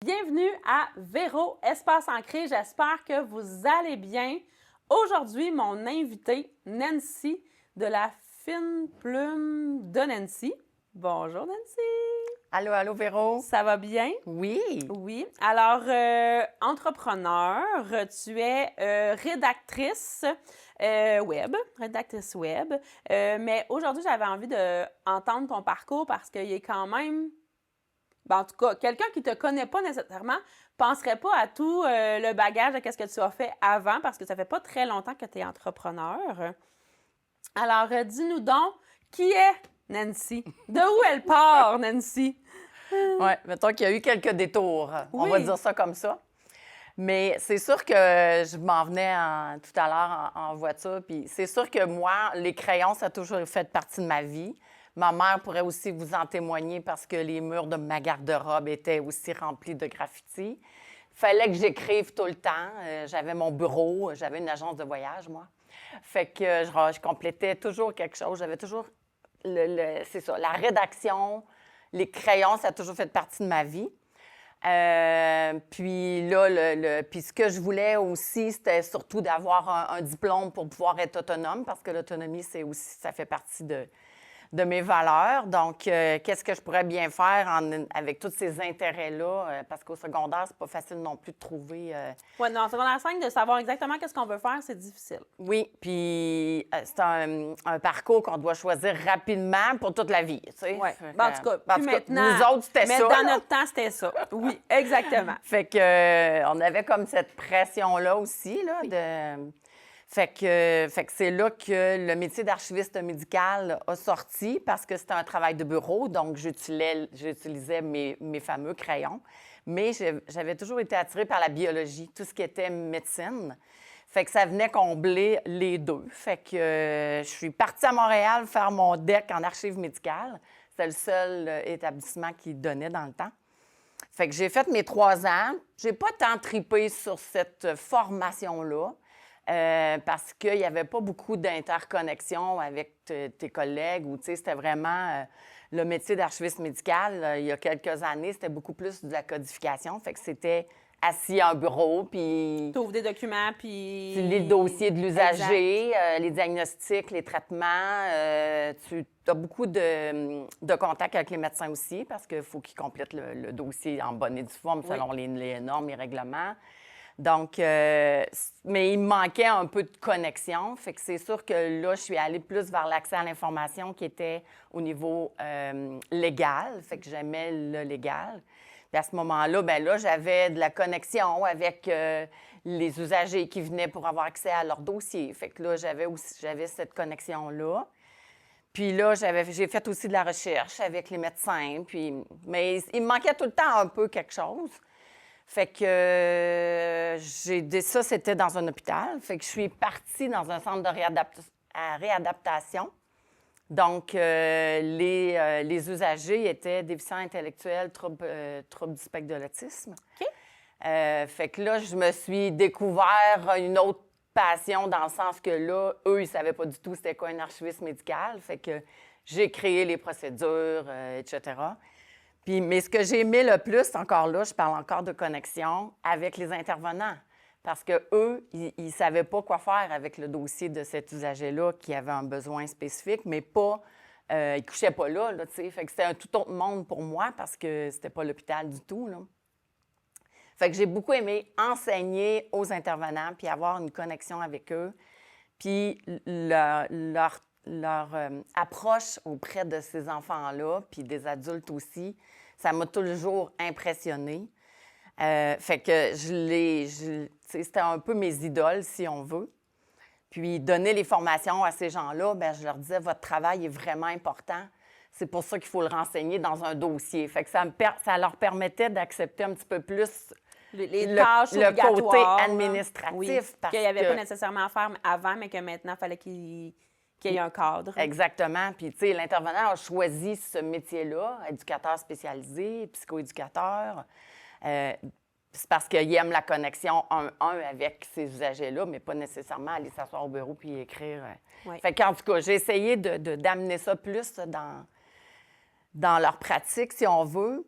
bienvenue à Véro, Espace Ancré. J'espère que vous allez bien. Aujourd'hui, mon invitée, Nancy, de la fine plume de Nancy. Bonjour, Nancy! Allô, allô, Véro? Ça va bien? Oui. Oui. Alors, entrepreneur, tu es rédactrice web. Mais aujourd'hui, j'avais envie d'entendre ton parcours parce qu'il est quand même... Ben, en tout cas, quelqu'un qui ne te connaît pas nécessairement ne penserait pas à tout le bagage de ce que tu as fait avant parce que ça fait pas très longtemps que tu es entrepreneur. Alors, dis-nous donc, qui est Nancy? De où elle part, Nancy? Oui, mettons qu'il y a eu quelques détours. Oui. On va dire ça comme ça. Mais c'est sûr que je m'en venais tout à l'heure en voiture. Puis c'est sûr que moi, les crayons, ça a toujours fait partie de ma vie. Ma mère pourrait aussi vous en témoigner parce que les murs de ma garde-robe étaient aussi remplis de graffitis. Il fallait que j'écrive tout le temps. J'avais mon bureau, j'avais une agence de voyage, moi. Fait que je complétais toujours quelque chose. J'avais toujours, c'est ça, la rédaction, les crayons, ça a toujours fait partie de ma vie. Puis là, puis ce que je voulais aussi, c'était surtout d'avoir un diplôme pour pouvoir être autonome, parce que l'autonomie, c'est aussi, ça fait partie de mes valeurs. Donc, qu'est-ce que je pourrais bien faire avec tous ces intérêts-là? Parce qu'au secondaire, c'est pas facile non plus de trouver... Oui, non, en secondaire 5, de savoir exactement qu'est-ce qu'on veut faire, c'est difficile. Oui, puis c'est un parcours qu'on doit choisir rapidement pour toute la vie, tu sais. Oui. En tout cas, puis maintenant... nous autres, c'était ça. Mais dans notre temps, c'était ça. Oui, exactement. Fait que on avait comme cette pression-là aussi, là, de... Fait que c'est là que le métier d'archiviste médical a sorti parce que c'était un travail de bureau, donc j'utilisais mes fameux crayons. Mais j'avais toujours été attirée par la biologie, tout ce qui était médecine. Fait que ça venait combler les deux. Fait que je suis partie à Montréal faire mon DEC en archives médicales. C'était le seul établissement qui donnait dans le temps. Fait que j'ai fait mes 3 ans. J'ai pas tant tripé sur cette formation-là. Parce qu'il n'y avait pas beaucoup d'interconnexion avec tes collègues. Ou, tu sais, c'était vraiment le métier d'archiviste médical. Il y a quelques années, c'était beaucoup plus de la codification. Fait que c'était assis à un bureau, puis... Tu ouvres des documents, puis... Tu lis le dossier de l'usager, les diagnostics, les traitements. Tu as beaucoup de contacts avec les médecins aussi, parce qu'il faut qu'ils complètent le dossier en bonne et due forme selon les normes et règlements. Donc, mais il me manquait un peu de connexion. Fait que c'est sûr que là, je suis allée plus vers l'accès à l'information qui était au niveau légal. Fait que j'aimais le légal. Puis à ce moment-là, bien là, j'avais de la connexion avec les usagers qui venaient pour avoir accès à leur dossier. Fait que là, j'avais cette connexion-là. Puis là, j'ai fait aussi de la recherche avec les médecins. Mais il me manquait tout le temps un peu quelque chose. Fait que ça, c'était dans un hôpital. Fait que je suis partie dans un centre de réadaptation. Donc, les usagers étaient déficients intellectuels, troubles du spectre de l'autisme. OK. Fait que là, je me suis découvert une autre passion dans le sens que là, eux, ils ne savaient pas du tout c'était quoi un archiviste médical. Fait que j'ai créé les procédures, etc. Mais ce que j'ai aimé le plus, encore là, je parle encore de connexion avec les intervenants. Parce qu'eux, ils ne savaient pas quoi faire avec le dossier de cet usager-là qui avait un besoin spécifique, mais pas... ils ne couchaient pas là, tu sais. Fait que c'était un tout autre monde pour moi parce que c'était pas l'hôpital du tout, là. Fait que j'ai beaucoup aimé enseigner aux intervenants puis avoir une connexion avec eux. Puis leur approche auprès de ces enfants-là, puis des adultes aussi, ça m'a toujours impressionnée. Fait que c'était un peu mes idoles, si on veut. Puis donner les formations à ces gens-là, bien, je leur disais, votre travail est vraiment important. C'est pour ça qu'il faut le renseigner dans un dossier. Fait que ça leur permettait d'accepter un petit peu plus les tâches le côté obligatoires, administratif. Oui, parce qu'il n'y avait que... pas nécessairement à faire avant, mais que maintenant, il fallait qu'il y ait un cadre. Exactement. Puis, tu sais, l'intervenant a choisi ce métier-là, éducateur spécialisé, psychoéducateur. C'est parce qu'il aime la connexion un avec ces usagers-là, mais pas nécessairement aller s'asseoir au bureau puis écrire. Oui. Fait qu'en tout cas, j'ai essayé d'amener ça plus dans leur pratique, si on veut.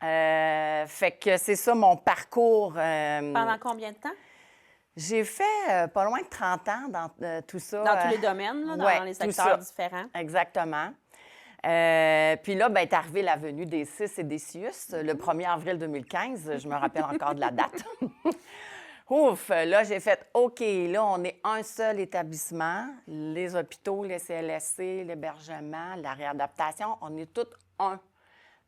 Fait que c'est ça mon parcours. Pendant combien de temps? J'ai fait pas loin de 30 ans dans tout ça. Dans tous les domaines, là, dans ouais, les tout secteurs ça. différents. Exactement. Puis là, ben, est arrivée la venue des CIS et des CIUS le 1er avril 2015. Je me rappelle encore de la date. Ouf! Là, j'ai fait OK, là, on est un seul établissement. Les hôpitaux, les CLSC, l'hébergement, la réadaptation, on est tous un.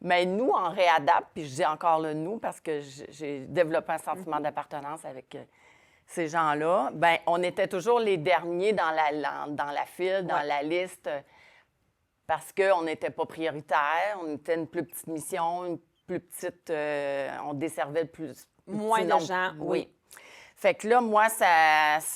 Mais nous, en réadapte, puis je dis encore le nous parce que j'ai développé un sentiment d'appartenance avec ces gens-là, bien, on était toujours les derniers dans la file, dans la liste, parce qu'on n'était pas prioritaire, on était une plus petite mission, une plus petite... on desservait le plus... Moins de gens, oui. Fait que là, moi,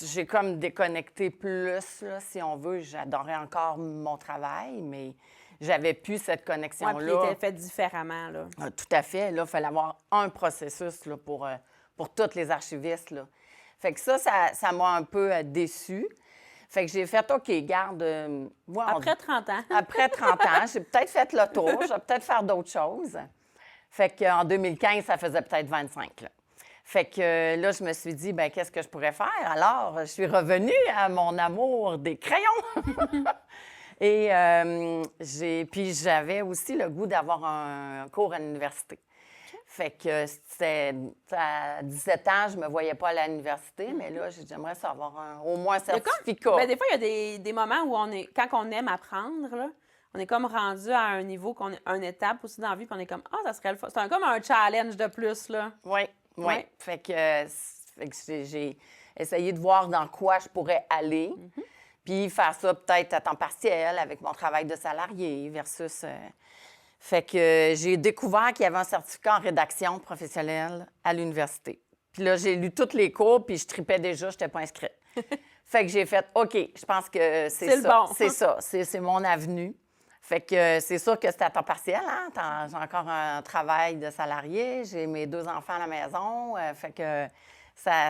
j'ai comme déconnecté plus, là, si on veut. J'adorais encore mon travail, mais j'avais plus cette connexion-là. Oui, puis il était fait différemment, là. Tout à fait. Là, il fallait avoir un processus là, pour tous les archivistes, là. Fait que ça m'a un peu déçue. Fait que j'ai fait, OK, garde... Après 30 ans. Après 30 ans, j'ai peut-être fait le tour. Je vais peut-être faire d'autres choses. Fait qu'en 2015, ça faisait peut-être 25, là. Fait que là, je me suis dit, bien, qu'est-ce que je pourrais faire? Alors, je suis revenue à mon amour des crayons. Et puis j'avais aussi le goût d'avoir un cours à l'université. Fait que à 17 ans, je me voyais pas à l'université, mais là, j'aimerais ça avoir au moins un certificat. Bien, des fois, il y a des moments où quand on aime apprendre, là, on est comme rendu à un niveau, une étape aussi dans la vie, puis on est comme, ça serait le fun. C'est comme un challenge de plus, là. Oui. Fait que j'ai essayé de voir dans quoi je pourrais aller, puis faire ça peut-être à temps partiel avec mon travail de salarié versus... Fait que j'ai découvert qu'il y avait un certificat en rédaction professionnelle à l'université. Puis là, j'ai lu tous les cours, puis je tripais déjà, je n'étais pas inscrite. Fait que j'ai fait, OK, je pense que c'est ça. Bon. C'est ça, c'est mon avenue. Fait que c'est sûr que c'est à temps partiel, hein? J'ai encore un travail de salarié, j'ai mes 2 enfants à la maison. Fait que ça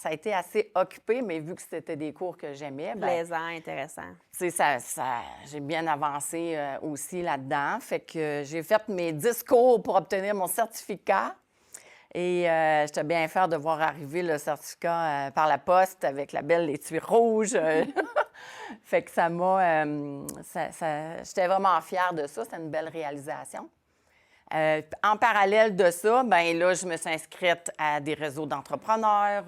a été assez occupé, mais vu que c'était des cours que j'aimais... Plaisant, intéressant. J'ai bien avancé aussi là-dedans. Fait que j'ai fait mes 10 cours pour obtenir mon certificat. Et j'étais bien fière de voir arriver le certificat par la poste avec la belle étui rouge. Fait que ça m'a... j'étais vraiment fière de ça. C'était une belle réalisation. En parallèle de ça, bien là, je me suis inscrite à des réseaux d'entrepreneurs,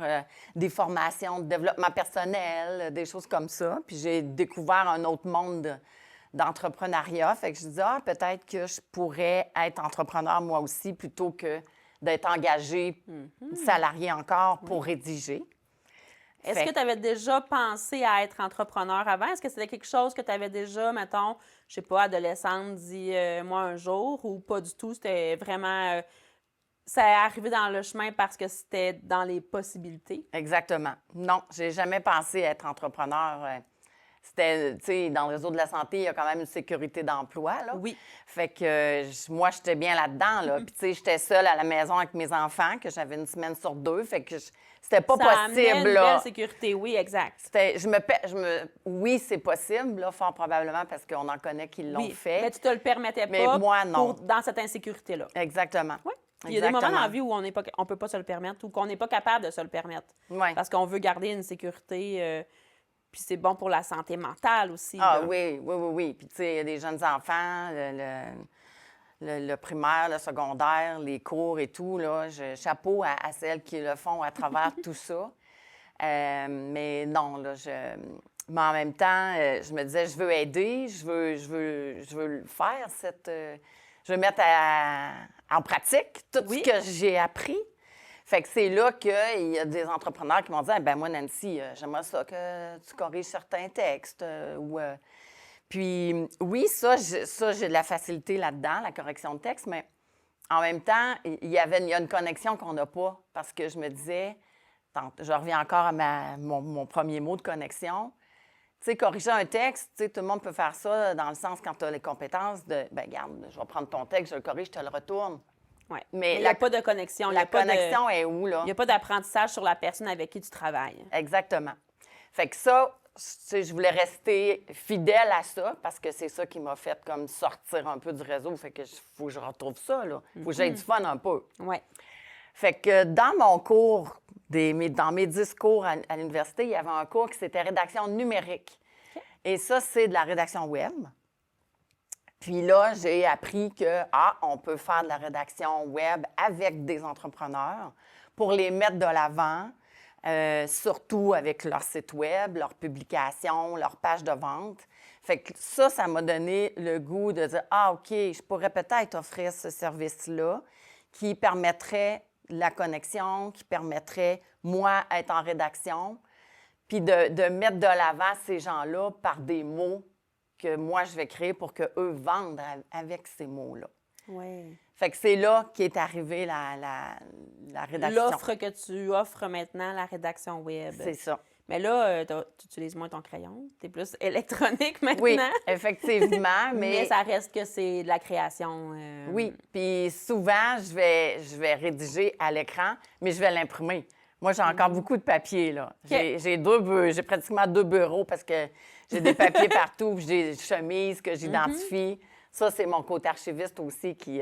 des formations de développement personnel, des choses comme ça. Puis j'ai découvert un autre monde d'entrepreneuriat. Fait que je dis, peut-être que je pourrais être entrepreneur moi aussi plutôt que d'être engagée, salariée encore, pour rédiger. Est-ce que tu avais déjà pensé à être entrepreneur avant? Est-ce que c'était quelque chose que tu avais déjà, mettons, je sais pas, adolescente, moi un jour, ou pas du tout? C'était vraiment... ça est arrivé dans le chemin parce que c'était dans les possibilités? Exactement. Non, j'ai jamais pensé être entrepreneur. C'était, tu sais, dans le réseau de la santé, il y a quand même une sécurité d'emploi, là. Oui. Fait que moi, j'étais bien là-dedans, là. Puis, tu sais, j'étais seule à la maison avec mes enfants, que j'avais une semaine sur 2. Fait que c'était pas possible, une là. belle sécurité, oui, exact. Oui, c'est possible, là, fort probablement, parce qu'on en connaît qui l'ont fait. Mais tu te le permettais Mais pas moi, non. dans cette insécurité-là. Exactement. Oui. Il y a des moments dans la vie où on ne peut pas se le permettre ou qu'on n'est pas capable de se le permettre. Oui. Parce qu'on veut garder une sécurité... Puis c'est bon pour la santé mentale aussi. Ah là. oui. Puis tu sais, il y a des jeunes enfants, le primaire, le secondaire, les cours et tout, là. Chapeau à celles qui le font à travers tout ça. Mais non, là, mais en même temps, je me disais, je veux aider, je veux le faire, je veux mettre en pratique tout ce que j'ai appris. Fait que c'est là qu'il y a des entrepreneurs qui m'ont dit « moi, Nancy, j'aimerais ça que tu corriges certains textes. Puis oui, ça, j'ai de la facilité là-dedans, la correction de texte, mais en même temps, il y a une connexion qu'on n'a pas parce que je me disais, je reviens encore à mon premier mot de connexion, tu sais, corriger un texte, tu sais, tout le monde peut faire ça dans le sens quand tu as les compétences de « regarde, je vais prendre ton texte, je le corrige, je te le retourne ». Oui. Mais il n'y a pas de connexion. La connexion est où, là? Il n'y a pas d'apprentissage sur la personne avec qui tu travailles. Exactement. Fait que ça, je voulais rester fidèle à ça parce que c'est ça qui m'a fait comme sortir un peu du réseau. Fait que faut que je retrouve ça, là. Faut que j'aie du fun un peu. Ouais. Fait que dans mon cours, dans mes 10 cours à l'université, il y avait un cours qui c'était rédaction numérique. Okay. Et ça, c'est de la rédaction web. Puis là, j'ai appris on peut faire de la rédaction web avec des entrepreneurs pour les mettre de l'avant, surtout avec leur site web, leur publication, leur page de vente. Fait que ça m'a donné le goût de dire, OK, je pourrais peut-être offrir ce service-là qui permettrait la connexion, qui permettrait, moi, être en rédaction, puis de mettre de l'avant ces gens-là par des mots que moi, je vais créer pour qu'eux vendent avec ces mots-là. Oui. Fait que c'est là qu'est arrivée la rédaction. L'offre que tu offres maintenant, la rédaction web. C'est ça. Mais là, tu utilises moins ton crayon. Tu es plus électronique maintenant. Oui, effectivement. Mais ça reste que c'est de la création. Oui. Puis souvent, je vais rédiger à l'écran, mais je vais l'imprimer. Moi, j'ai encore beaucoup de papier, là. Okay. J'ai pratiquement 2 bureaux parce que j'ai des papiers partout, puis j'ai des chemises que j'identifie. Ça, c'est mon côté archiviste aussi qui...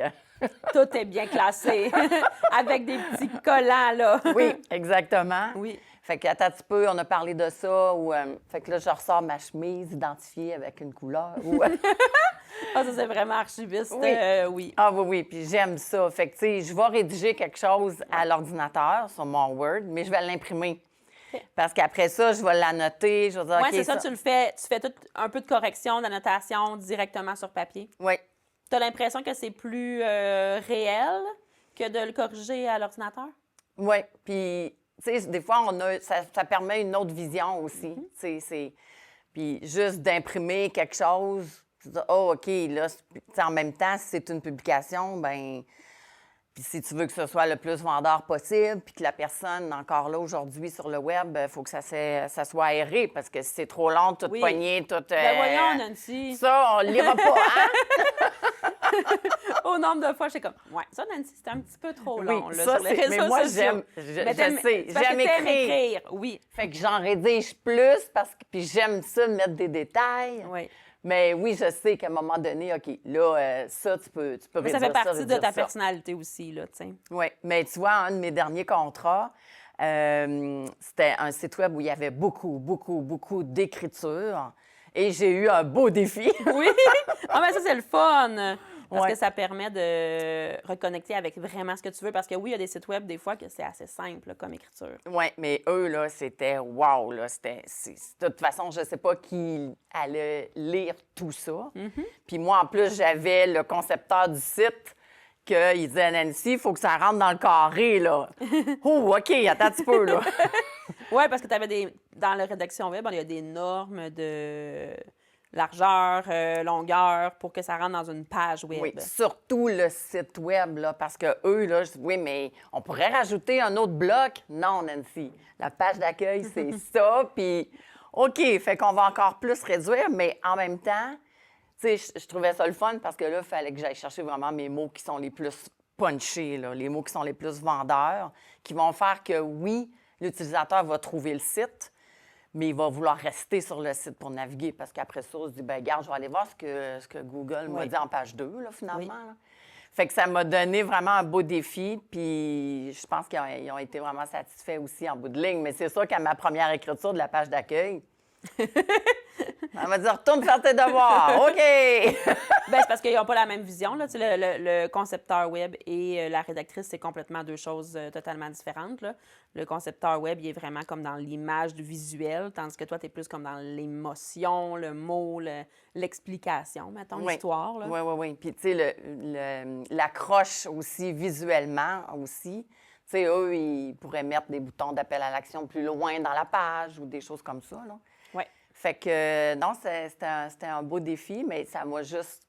Tout est bien classé, avec des petits collants, là. Oui, exactement. Oui. Fait que, attends un petit peu, on a parlé de ça. Fait que là, je ressors ma chemise identifiée avec une couleur. Ça, c'est vraiment archiviste. Oui. Oui. Ah oui. Puis j'aime ça. Fait que, tu sais, je vais rédiger quelque chose à l'ordinateur sur mon Word, mais je vais l'imprimer. Okay. Parce qu'après ça, je vais l'annoter. Je vais dire, oui, OK, c'est ça, tu fais un peu de correction, d'annotation directement sur papier. Oui. Tu as l'impression que c'est plus réel que de le corriger à l'ordinateur? Oui. Puis, tu sais, des fois, ça permet une autre vision aussi. Puis juste d'imprimer quelque chose, tu dis, OK, là, en même temps, si c'est une publication, ben puis si tu veux que ce soit le plus vendeur possible, puis que la personne, encore là, aujourd'hui, sur le web, il faut que ça soit aéré, parce que si c'est trop long, tout poigné, tout... Ben voyons, Nancy! Ça, on ne lira pas, hein? Au nombre de fois, j'étais comme, ouais, ça, Nancy, c'était un petit peu trop long, là, ça, sur les réseaux mais moi, sociaux. j'aime écrire. Oui. Fait que j'en rédige plus, puis j'aime ça, mettre des détails. Oui. Mais oui, je sais qu'à un moment donné, OK, là, ça, tu peux mais ça fait partie de ta personnalité aussi, là, tu sais. Oui, mais tu vois, un de mes derniers contrats, c'était un site web où il y avait beaucoup, beaucoup, beaucoup d'écriture. Et j'ai eu un beau défi. Oui! Ah, mais ça, c'est le fun! Parce que ça permet de reconnecter avec vraiment ce que tu veux. Parce que oui, il y a des sites web, des fois, que c'est assez simple là, comme écriture. Oui, mais eux, là, c'était wow! Là, de toute façon, je ne sais pas qui allait lire tout ça. Puis moi, en plus, j'avais le concepteur du site qu'il disait, Nancy, il faut que ça rentre dans le carré, là. Oh, OK, attends un petit peu, là. Oui, parce que tu avais dans la rédaction web, il y a des normes de largeur, longueur, pour que ça rentre dans une page web. Oui, surtout le site web, là, parce que eux, là, oui, mais on pourrait rajouter un autre bloc. Non, Nancy, la page d'accueil, c'est ça, puis OK, fait qu'on va encore plus réduire, mais en même temps, tu sais, je trouvais ça le fun parce que là, il fallait que j'aille chercher vraiment mes mots qui sont les plus punchés, là, les mots qui sont les plus vendeurs, qui vont faire que, oui, l'utilisateur va trouver le site, mais il va vouloir rester sur le site pour naviguer parce qu'après ça, on se dit, bien, regarde, je vais aller voir ce que Google m'a dit en page 2, là, finalement. Oui. Là. Fait que ça m'a donné vraiment un beau défi, puis je pense qu'ils ont été vraiment satisfaits aussi en bout de ligne. Mais c'est sûr qu'à ma première écriture de la page d'accueil, elle m'a dit, retourne faire tes devoirs. OK! Bien, c'est parce qu'ils n'ont pas la même vision. Là. Tu sais, le concepteur web et la rédactrice, c'est complètement deux choses totalement différentes. Là. Le concepteur web, il est vraiment comme dans l'image du visuel, tandis que toi, tu es plus comme dans l'émotion, le mot, l'explication, mettons, l'histoire. Oui, oui, oui. Puis, tu sais, l'accroche aussi visuellement aussi. Tu sais, eux, ils pourraient mettre des boutons d'appel à l'action plus loin dans la page ou des choses comme ça, là. Oui. Fait que, non, c'était un beau défi, mais ça m'a juste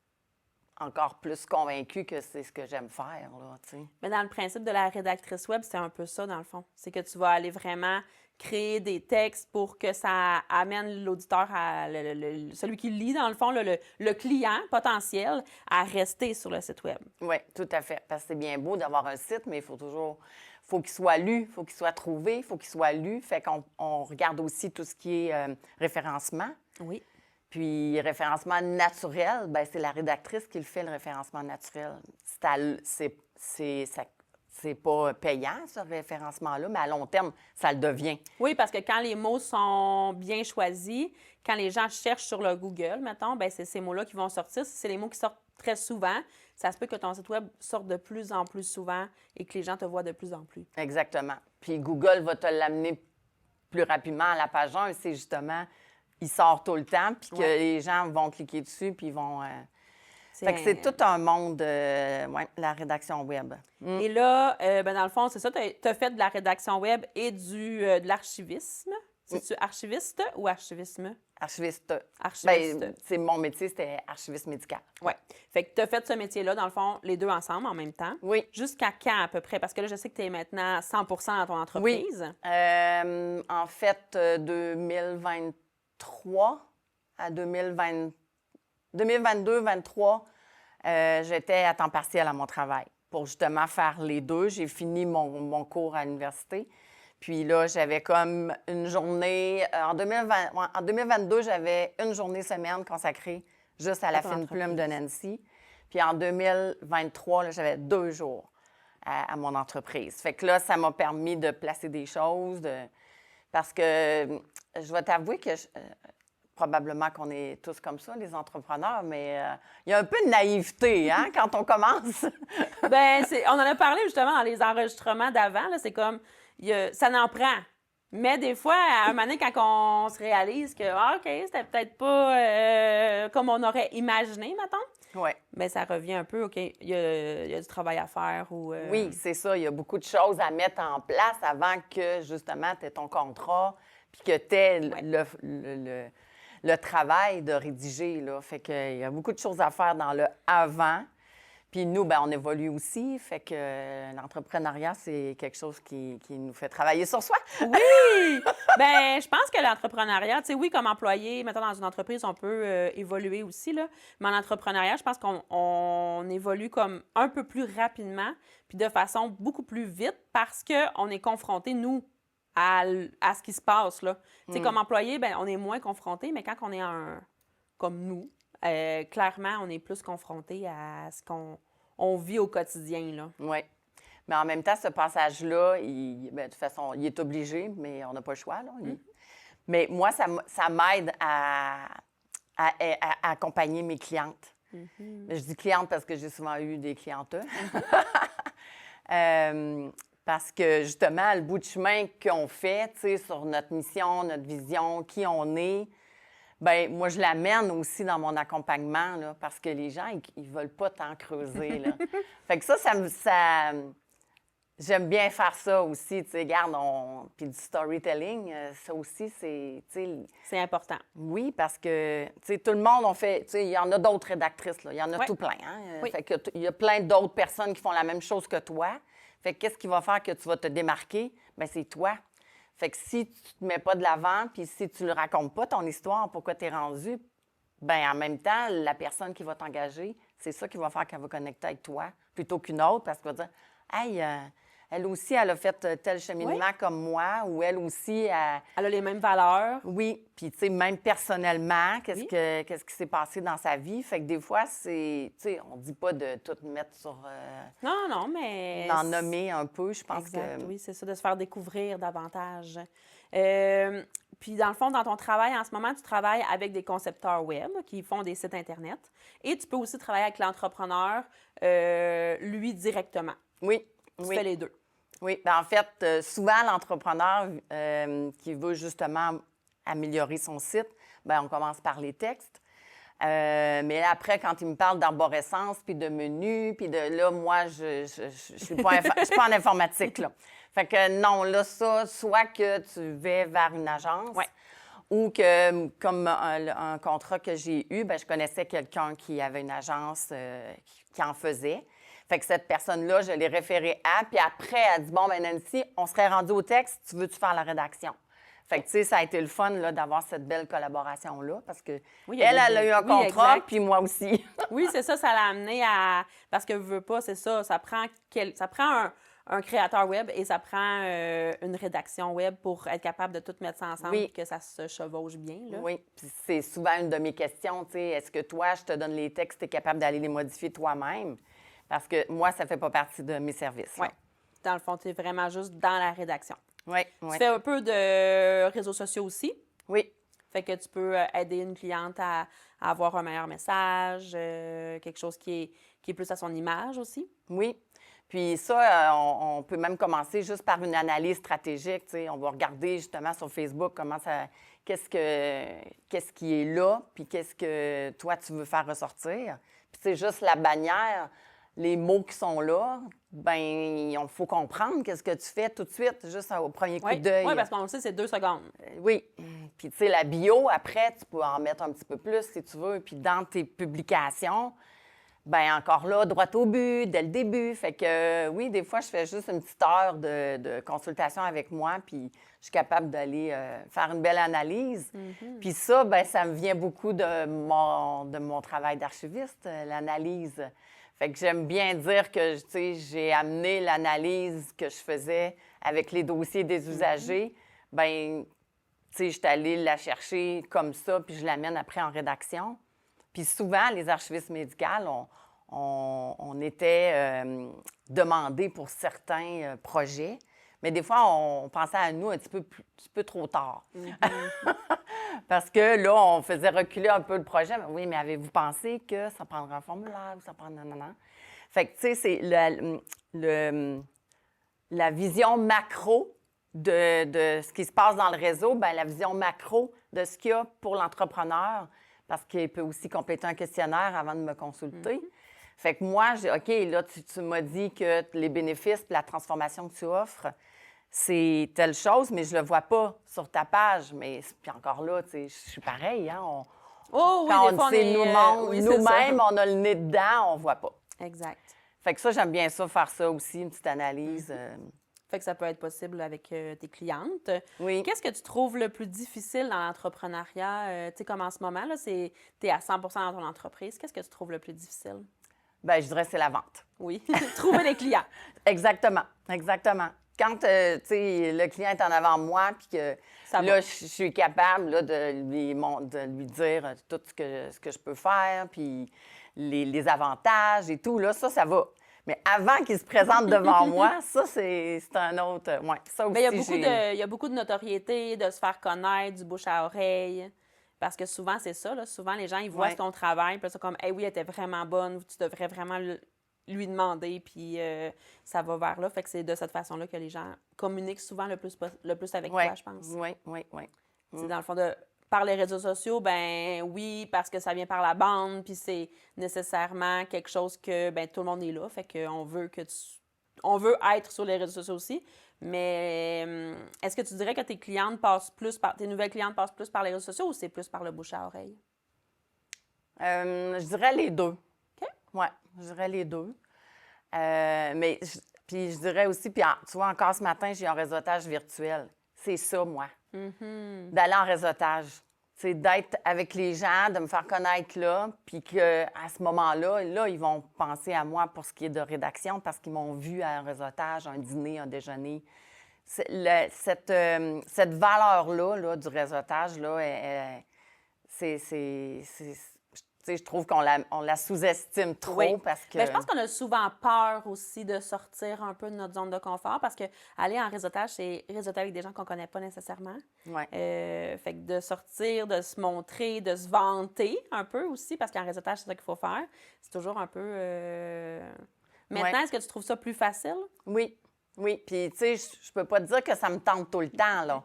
encore plus convaincue que c'est ce que j'aime faire, là, tu sais. Mais dans le principe de la rédactrice web, c'est un peu ça, dans le fond. C'est que tu vas aller vraiment créer des textes pour que ça amène l'auditeur, celui qui lit, dans le fond, le client potentiel, à rester sur le site web. Oui, tout à fait. Parce que c'est bien beau d'avoir un site, mais il faut toujours... faut qu'il soit lu, il faut qu'il soit trouvé, il faut qu'il soit lu. Fait qu'on regarde aussi tout ce qui est référencement. Oui. Puis, référencement naturel, bien, c'est la rédactrice qui le fait, le référencement naturel. C'est pas payant, ce référencement-là, mais à long terme, ça le devient. Oui, parce que quand les mots sont bien choisis, quand les gens cherchent sur le Google, mettons, bien, c'est ces mots-là qui vont sortir. Si c'est les mots qui sortent très souvent, ça se peut que ton site web sorte de plus en plus souvent et que les gens te voient de plus en plus. Exactement. Puis Google va te l'amener plus rapidement à la page 1. C'est justement, il sort tout le temps, puis que les gens vont cliquer dessus, puis ils vont... Fait que c'est tout un monde, la rédaction web. Et là, dans le fond, c'est ça, tu as fait de la rédaction web et de l'archivisme. C'est-tu archiviste ou archivisme? Archiviste. Archiviste. Bien, c'est mon métier, c'était archiviste médical. Oui. Fait que tu as fait ce métier-là, dans le fond, les deux ensemble en même temps. Oui. Jusqu'à quand à peu près? Parce que là, je sais que tu es maintenant 100 dans ton entreprise. Oui. En fait, 2023 à 2022-2023, j'étais à temps partiel à mon travail pour justement faire les deux. J'ai fini mon cours à l'université. Puis là, j'avais comme une journée... en 2022, j'avais une journée semaine consacrée juste à la fine plume de Nancy. Puis en 2023, là, j'avais 2 jours à mon entreprise. Fait que là, ça m'a permis de placer des choses, parce que je vais t'avouer que... probablement qu'on est tous comme ça, les entrepreneurs, mais il y a un peu de naïveté, hein, quand on commence. Bien, on en a parlé justement dans les enregistrements d'avant. C'est comme, ça n'en prend. Mais des fois, à un moment donné, quand on se réalise que, OK, c'était peut-être pas comme on aurait imaginé, mettons, oui. Bien, ça revient un peu, OK, il y a du travail à faire. Oui, c'est ça. Il y a beaucoup de choses à mettre en place avant que, justement, tu aies ton contrat, puis que tu aies le travail de rédiger, là. Fait qu'il y a beaucoup de choses à faire dans le avant. Puis nous, bien, on évolue aussi. Fait que l'entrepreneuriat, c'est quelque chose qui nous fait travailler sur soi. Oui! Bien, je pense que l'entrepreneuriat, tu sais, oui, comme employé, maintenant dans une entreprise, on peut évoluer aussi, là. Mais en entrepreneuriat, je pense qu'on évolue comme un peu plus rapidement, puis de façon beaucoup plus vite parce qu'on est confronté, nous, à ce qui se passe, là. Tu sais, comme employé, bien, on est moins confronté, mais quand on est comme nous, clairement, on est plus confronté à ce qu'on vit au quotidien, là. Oui. Mais en même temps, ce passage-là, de toute façon, il est obligé, mais on n'a pas le choix, là. Mais moi, ça m'aide à accompagner mes clientes. Je dis clientes parce que j'ai souvent eu des clientes. Parce que, justement, le bout de chemin qu'on fait, tu sais, sur notre mission, notre vision, qui on est, bien, moi, je l'amène aussi dans mon accompagnement, là, parce que les gens, ils veulent pas tant creuser, là. Fait que ça j'aime bien faire ça aussi, tu sais, regarde, puis du storytelling, ça aussi, c'est, tu sais... C'est important. Oui, parce que, tu sais, tout le monde, on fait, tu sais, il y en a d'autres rédactrices, là, il y en a tout plein, hein? Oui. Fait que il y a plein d'autres personnes qui font la même chose que toi. Fait que qu'est-ce qui va faire que tu vas te démarquer? Bien, c'est toi. Fait que si tu ne te mets pas de l'avant, puis si tu ne le racontes pas, ton histoire, pourquoi tu es rendu, bien, en même temps, la personne qui va t'engager, c'est ça qui va faire qu'elle va connecter avec toi, plutôt qu'une autre, parce qu'elle va dire « Hey, elle aussi, elle a fait tel cheminement comme moi, ou elle aussi... Elle a les mêmes valeurs. » Oui, puis tu sais, même personnellement, qu'est-ce qui s'est passé dans sa vie. Fait que des fois, c'est... Tu sais, on dit pas de tout mettre sur... Non, mais... D'en nommer un peu, je pense exact, que... oui, c'est ça, de se faire découvrir davantage. Puis, dans le fond, dans ton travail, en ce moment, tu travailles avec des concepteurs web qui font des sites Internet. Et tu peux aussi travailler avec l'entrepreneur, lui, directement. Oui. Tu fais les deux. Oui. Bien, en fait, souvent, l'entrepreneur qui veut justement améliorer son site, bien, on commence par les textes. Mais après, quand il me parle d'arborescence, puis de menu, puis de là, moi, je suis pas en informatique, là. Fait que non, là, ça, soit que tu vas vers une agence, Ou que, comme un contrat que j'ai eu, ben, je connaissais quelqu'un qui avait une agence qui en faisait. Fait que cette personne-là, je l'ai référée à, puis après, elle dit, bon, ben Nancy, on serait rendu au texte, tu veux-tu faire la rédaction? Fait que, tu sais, ça a été le fun là, d'avoir cette belle collaboration-là, parce que Oui, elle a eu un contrat, exact. puis moi aussi. Oui, c'est ça, ça l'a amené à... Parce que veux pas, c'est ça, ça prend un créateur web et ça prend une rédaction web pour être capable de tout mettre ça ensemble et que ça se chevauche bien, là. Oui, puis c'est souvent une de mes questions, tu sais, est-ce que toi, je te donne les textes, tu es capable d'aller les modifier toi-même? Parce que moi, ça fait pas partie de mes services. Oui. Dans le fond, tu es vraiment juste dans la rédaction. Oui, Tu oui. fais un peu de réseaux sociaux aussi. Oui. Fait que tu peux aider une cliente à avoir un meilleur message, quelque chose qui est plus à son image aussi. Oui. Puis ça, on peut même commencer juste par une analyse stratégique. Tu sais. On va regarder justement sur Facebook comment ça, qu'est-ce qui est là, puis qu'est-ce que toi, tu veux faire ressortir. Puis c'est juste la bannière, les mots qui sont là, bien, il faut comprendre qu'est-ce que tu fais tout de suite, juste au premier coup d'œil. Oui, parce qu'on le sait, c'est 2 secondes. Oui. Puis, tu sais, la bio, après, tu peux en mettre un petit peu plus si tu veux. Puis, dans tes publications, bien, encore là, droit au but, dès le début. Fait que, oui, des fois, je fais juste une petite heure de consultation avec moi, puis je suis capable d'aller faire une belle analyse. Puis ça, bien, ça me vient beaucoup de mon travail d'archiviste, l'analyse. Fait que j'aime bien dire que, tu sais, j'ai amené l'analyse que je faisais avec les dossiers des usagers. Bien, tu sais, je suis allée la chercher comme ça, puis je l'amène après en rédaction. Puis souvent, les archivistes médicaux, on était demandés pour certains projets, mais des fois, on pensait à nous un petit peu trop tard. Parce que là, on faisait reculer un peu le projet. Oui, mais avez-vous pensé que ça prendrait un formulaire ou ça prendrait... Non. Fait que, tu sais, c'est la vision macro de ce qui se passe dans le réseau, bien, la vision macro de ce qu'il y a pour l'entrepreneur, parce qu'il peut aussi compléter un questionnaire avant de me consulter. Fait que moi, OK, là, tu m'as dit que les bénéfices et la transformation que tu offres, c'est telle chose, mais je le vois pas sur ta page. Mais puis encore là, tu sais, je suis pareil, hein? Oh oui, quand des fois, nous-mêmes, on a le nez dedans, on voit pas. Exact. Fait que ça, j'aime bien ça, faire ça aussi, une petite analyse. Fait que ça peut être possible avec tes clientes. Oui. Qu'est-ce que tu trouves le plus difficile dans l'entrepreneuriat? Tu sais, comme en ce moment, là, tu es à 100 dans ton entreprise. Qu'est-ce que tu trouves le plus difficile? Bien, je dirais que c'est la vente. Oui, trouver les clients. Exactement. Quand, tu sais, le client est en avant de moi, puis que là, je suis capable là, de lui dire tout ce que je peux faire, puis les avantages et tout, là, ça va. Mais avant qu'il se présente devant moi, ça, c'est un autre... Ouais, ça aussi, il y a beaucoup de notoriété, de se faire connaître, du bouche à oreille. Parce que souvent, c'est ça. Là. Souvent, les gens, ils voient ton travail, puis c'est comme, hey, oui, elle était vraiment bonne, tu devrais vraiment lui demander, puis ça va vers là. Fait que c'est de cette façon-là que les gens communiquent souvent le plus avec toi, je pense. Oui. C'est dans le fond par les réseaux sociaux, ben oui, parce que ça vient par la bande, puis c'est nécessairement quelque chose que ben tout le monde est là, fait qu'on veut on veut être sur les réseaux sociaux aussi. Mais est-ce que tu dirais que tes nouvelles clientes passent plus par les réseaux sociaux ou c'est plus par le bouche à oreille? Je dirais les deux. OK. Oui, je dirais les deux. Mais puis je dirais aussi, puis tu vois, encore ce matin, j'ai un réseautage virtuel. C'est ça, moi. D'aller en réseautage. C'est d'être avec les gens, de me faire connaître là, puis qu'à ce moment-là, là, ils vont penser à moi pour ce qui est de rédaction parce qu'ils m'ont vu à un réseautage, un dîner, un déjeuner. Cette valeur-là là, du réseautage, là, je trouve qu'on la sous-estime trop parce que... Bien, je pense qu'on a souvent peur aussi de sortir un peu de notre zone de confort parce qu'aller en réseautage, c'est réseauter avec des gens qu'on ne connaît pas nécessairement. Ouais. Fait que de sortir, de se montrer, de se vanter un peu aussi, parce qu'en réseautage, c'est ça qu'il faut faire. C'est toujours un peu... Maintenant, est-ce que tu trouves ça plus facile? Oui. Puis, tu sais, je peux pas te dire que ça me tente tout le temps, là.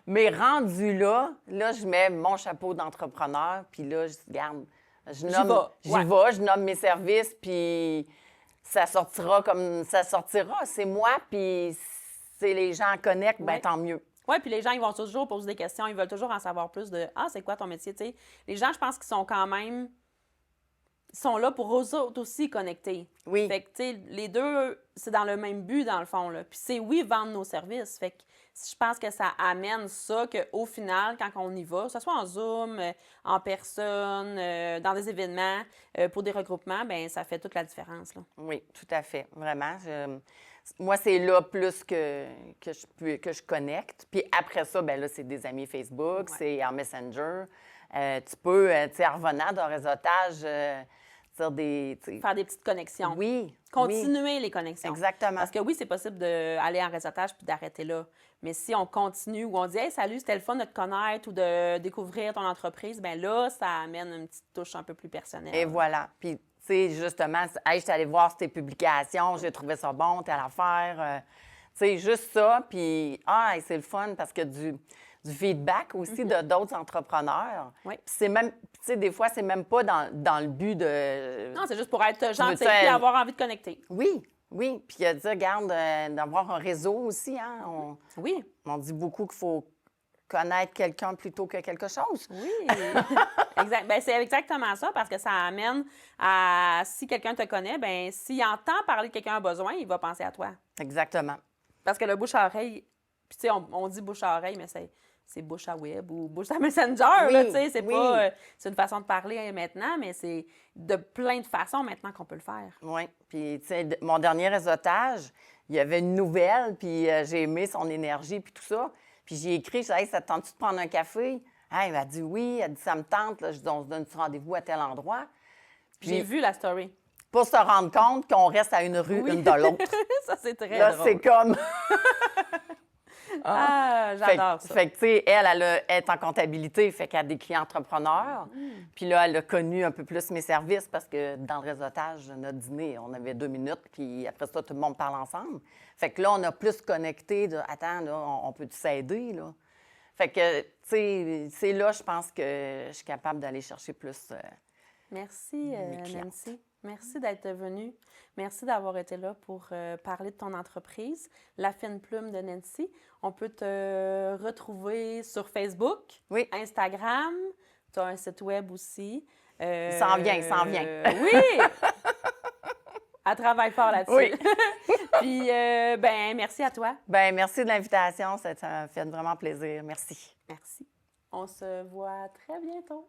Mais rendu là, je mets mon chapeau d'entrepreneur, puis là, je garde, j'y vais, je nomme mes services, puis ça sortira comme ça sortira. C'est moi, puis si les gens connectent, bien, tant mieux. Oui, puis les gens, ils vont toujours poser des questions, ils veulent toujours en savoir plus de « Ah, c'est quoi ton métier? » Tu sais, les gens, je pense qu'ils sont quand même... Ils sont là pour eux autres aussi connecter. Oui. Fait que, tu sais, les deux, c'est dans le même but, dans le fond, là. Puis c'est, oui, vendre nos services. Fait que je pense que ça amène ça qu'au final, quand on y va, que ce soit en Zoom, en personne, dans des événements, pour des regroupements, bien, ça fait toute la différence, là. Oui, tout à fait, vraiment. Moi, c'est là plus que je connecte. Puis après ça, bien là, c'est des amis Facebook, c'est en Messenger. Tu peux, tu sais, en revenant d'un réseautage, faire des petites connexions. Oui. Continuer les connexions. Exactement. Parce que oui, c'est possible d'aller en réseautage puis d'arrêter là. Mais si on continue ou on dit « Hey, salut, c'était le fun de te connaître » ou de découvrir ton entreprise, bien là, ça amène une petite touche un peu plus personnelle. Et voilà. Puis, tu sais, justement, « Hey, je suis allée voir tes publications, j'ai trouvé ça bon, telle affaire. Tu sais, juste ça. Puis, c'est le fun parce que du feedback aussi de d'autres entrepreneurs. Oui. Puis c'est même, tu sais, des fois, c'est même pas dans le but de... Non, c'est juste pour être gentil et avoir envie de connecter. Oui, oui. Puis dire, regarde, d'avoir un réseau aussi, hein. Oui. On dit beaucoup qu'il faut connaître quelqu'un plutôt que quelque chose. Oui. Exact. Ben, c'est exactement ça, parce que ça amène à, si quelqu'un te connaît, bien, s'il entend parler de quelqu'un a besoin, il va penser à toi. Exactement. Parce que le bouche à oreille, puis tu sais, on dit bouche à oreille, mais c'est bouche à web ou bouche à messenger, là, tu sais, c'est pas... c'est une façon de parler maintenant, mais c'est de plein de façons maintenant qu'on peut le faire. Oui. Puis, tu sais, mon dernier réseautage, il y avait une nouvelle, puis j'ai aimé son énergie, puis tout ça. Puis j'ai écrit, je dis, « Hey, ça te tente-tu de prendre un café? » Elle m'a dit oui. Elle dit, ça me tente. Là. Je dis, on se donne rendez-vous à tel endroit. Puis, j'ai vu la story. Pour se rendre compte qu'on reste à une rue une de l'autre. Ça, c'est très là, drôle. c'est comme... j'adore ça. Fait que, tu sais, elle est en comptabilité, fait qu'elle a des clients entrepreneurs. Puis là, elle a connu un peu plus mes services parce que dans le réseautage, notre dîner, on avait 2 minutes, puis après ça, tout le monde parle ensemble. Fait que là, on a plus connecté de, attends, là, on peut-tu s'aider, là? Fait que, tu sais, c'est là, je pense que je suis capable d'aller chercher plus. Merci, Nancy. Merci d'être venue. Merci d'avoir été là pour parler de ton entreprise, La Fine Plume de Nancy. On peut te retrouver sur Facebook, oui. Instagram. Tu as un site web aussi. Il s'en vient. Oui! Elle travaille fort là-dessus. Oui. Puis, ben merci à toi. Ben merci de l'invitation. Ça m'a fait vraiment plaisir. Merci. Merci. On se voit très bientôt.